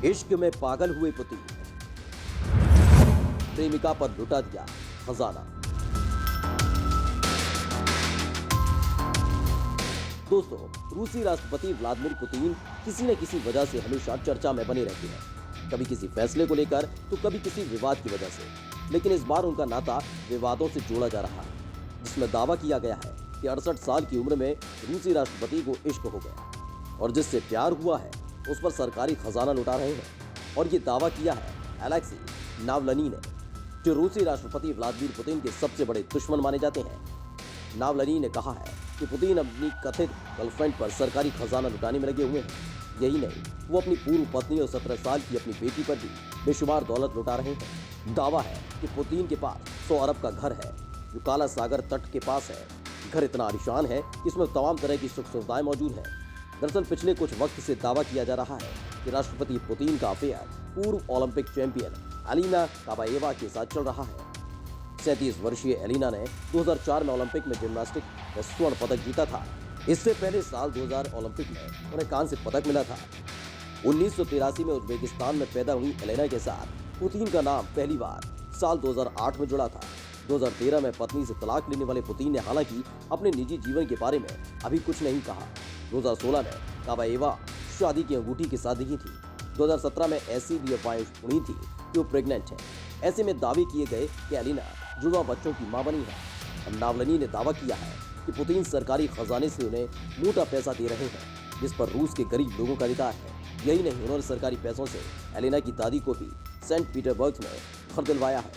इश्क में पागल हुए पति, प्रेमिका पर लुटा दिया खजाना। दोस्तों, रूसी राष्ट्रपति व्लादिमीर पुतिन किसी न किसी वजह से हमेशा चर्चा में बने रहते हैं, कभी किसी फैसले को लेकर तो कभी किसी विवाद की वजह से। लेकिन इस बार उनका नाता विवादों से जोड़ा जा रहा है, जिसमें दावा किया गया है कि 68 साल की उम्र में रूसी राष्ट्रपति को इश्क हो गया और जिससे प्यार हुआ है उस पर सरकारी खजाना लुटा रहे हैं। और ये दावा किया है अलेक्सी नावलनी ने, जो रूसी राष्ट्रपति व्लादिमीर पुतिन के सबसे बड़े दुश्मन माने जाते हैं। नावलनी ने कहा है कि पुतिन अपनी कथित गर्लफ्रेंड पर सरकारी खजाना लुटाने में लगे हुए हैं। यही नहीं, वो अपनी पूर्व पत्नी और 17 साल की अपनी बेटी पर भी बेशुमार दौलत लुटा रहे हैं। दावा है कि पुतिन के पास 100 अरब का घर है जो काला सागर तट के पास है। घर इतना आलीशान है कि इसमें तमाम तरह की सुख सुविधाएं मौजूद हैं। दरअसल पिछले कुछ वक्त से दावा किया जा रहा है कि राष्ट्रपति पुतिन का अफेयर पूर्व ओलंपिक चैंपियन एलिना काबाएवा के साथ चल रहा है। 37 वर्षीय एलिना ने 2004 में ओलंपिक में जिम्नास्टिक में स्वर्ण पदक जीता था। इससे पहले साल 2000 ओलंपिक में उन्हें कांस्य पदक मिला था। 1983 में उज्बेकिस्तान में पैदा हुई एलिना के साथ पुतिन का नाम पहली बार साल 2008 में जुड़ा था। 2013 में पत्नी से तलाक लेने वाले पुतिन ने हालांकि अपने निजी जीवन के बारे में अभी कुछ नहीं कहा। 2016 में काबाएवा शादी की अंगूठी के साथ दिखी थी। 2017 में ऐसी भी अफवाहें सुनी थी कि वो प्रेग्नेंट है। ऐसे में दावे किए गए कि एलिना जुड़वा बच्चों की मां बनी है। अब नावलनी ने दावा किया है कि पुतिन सरकारी खजाने से उन्हें मोटा पैसा दे रहे हैं, जिस पर रूस के गरीब लोगों का अधिकार है। यही नहीं, उन्होंने सरकारी पैसों से एलिना की दादी को भी सेंट पीटरबर्ग में घर दिलवाया है।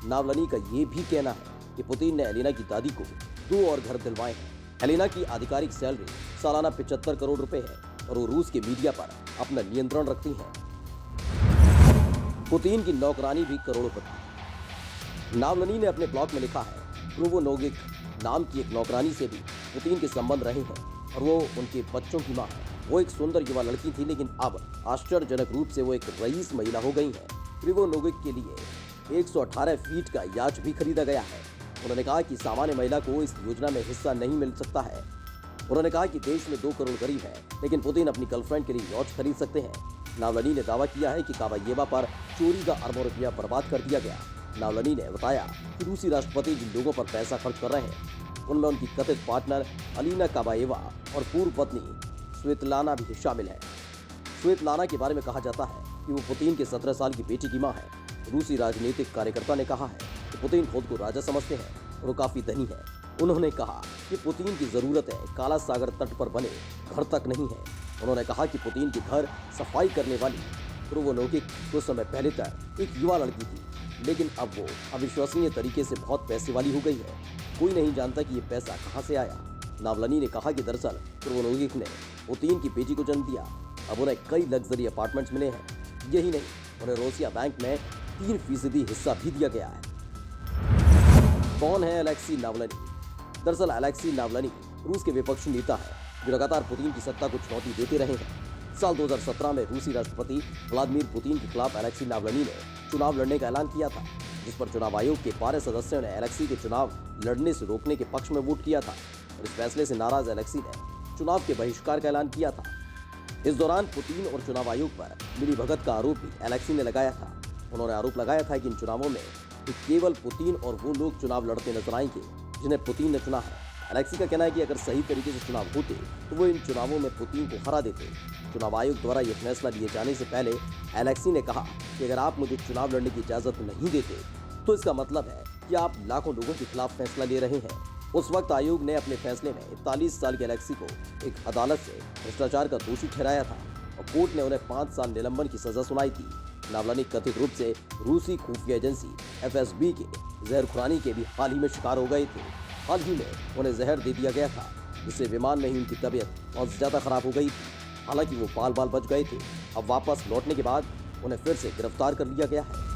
नावलनी का ये भी कहना है कि पुतिन ने एलिना की दादी को 2 और घर दिलवाए हैं। एलिना की आधिकारिक सैलरी सालाना 75 करोड़ रुपए है और वो रूस के मीडिया पर अपना नियंत्रण रखती हैं। पुतिन की नौकरानी भी करोड़पति। नावलनी ने अपने ब्लॉग में लिखा है, क्रूवोनोगिक नाम की एक नौकरानी से भी पुतिन के संबंध रहे हैं और वो उनके बच्चों की मां है। वो एक सुंदर युवा लड़की थी, लेकिन अब आश्चर्यजनक रूप से वो एक रईस महिला हो गई है। क्रूवोनोगिक के लिए 118 फीट का याच भी खरीदा गया है। उन्होंने कहा कि सामान्य महिला को इस योजना में हिस्सा नहीं मिल सकता है। उन्होंने कहा कि देश में 2 करोड़ गरीब हैं, लेकिन पुतिन अपनी गर्लफ्रेंड के लिए यॉच खरीद सकते हैं। नावलनी ने दावा किया है कि काबाएवा पर चोरी का अरबों रुपया बर्बाद कर दिया गया। नावलनी ने बताया कि रूसी राष्ट्रपति जिन लोगों पर पैसा खर्च कर रहे हैं उनमें उनकी कथित पार्टनर अलीना काबाएवा और पूर्व पत्नी स्वेतलाना भी शामिल है। स्वेतलाना के बारे में कहा जाता है कि वो पुतिन के 17 साल की बेटी की मां है। रूसी राजनीतिक कार्यकर्ता ने कहा है कि पुतिन खुद को राजा समझते हैं और वो काफी धनी है। उन्होंने कहा कि पुतिन की जरूरतें काला सागर तट पर बने घर तक नहीं है। उन्होंने कहा कि पुतिन के घर सफाई करने वाली क्रूवोनोगिक कुछ समय पहले तक एक युवा लड़की थी, लेकिन अब वो अविश्वसनीय तरीके से बहुत पैसे वाली हो गई है। कोई नहीं जानता कि ये पैसा कहां से आया। नावलनी ने कहा कि दरअसल क्रूवोनोगिक ने पुतिन की बेटी को जन्म दिया। अब उन्हें कई लग्जरी अपार्टमेंट्स मिले हैं। यही नहीं, उन्हें रोसिया बैंक में 3% हिस्सा भी दिया गया है। कौन है अलेक्सी नावलनी? दरअसल अलेक्सी नावलनी रूस के विपक्षी नेता है जो लगातार पुतिन की सत्ता को चुनौती देते रहे हैं। साल 2017 में रूसी राष्ट्रपति व्लादिमीर पुतिन के खिलाफ अलेक्सी नावलनी ने चुनाव लड़ने का ऐलान किया था, जिस पर चुनाव आयोग के 12 सदस्यों ने अलेक्सी के चुनाव लड़ने से रोकने के पक्ष में वोट किया था और इस फैसले से नाराज अलेक्सी ने चुनाव के बहिष्कार का ऐलान किया था। इस दौरान पुतिन और चुनाव आयोग पर मिलीभगत का आरोप भी अलेक्सी ने लगाया था। उन्होंने आरोप लगाया था कि इन चुनावों में केवल पुतिन और वो लोग चुनाव लड़ते नजर आएंगे जिन्हें पुतिन ने चुना है। अलेक्सी का कहना है कि अगर सही तरीके से चुनाव होते तो वो इन चुनावों में पुतिन को हरा देते। चुनाव आयोग द्वारा यह फैसला लिए जाने से पहले अलेक्सी ने कहा कि अगर आप मुझे चुनाव लड़ने की इजाजत नहीं देते तो इसका मतलब है कि आप लाखों लोगों के खिलाफ फैसला ले रहे हैं। उस वक्त आयोग ने अपने फैसले में 41 साल के अलेक्सी को एक अदालत से भ्रष्टाचार का दोषी ठहराया था और कोर्ट ने उन्हें 5 साल निलंबन की सजा सुनाई थी। नावलनी कथित रूप से रूसी खुफिया एजेंसी FSB के जहरखुरानी के भी हाल ही में शिकार हो गए थे। हाल ही में उन्हें जहर दे दिया गया था, जिससे विमान में ही उनकी तबीयत बहुत ज्यादा खराब हो गई थी। हालांकि वो बाल बच गए थे। अब वापस लौटने के बाद उन्हें फिर से गिरफ्तार कर लिया गया है।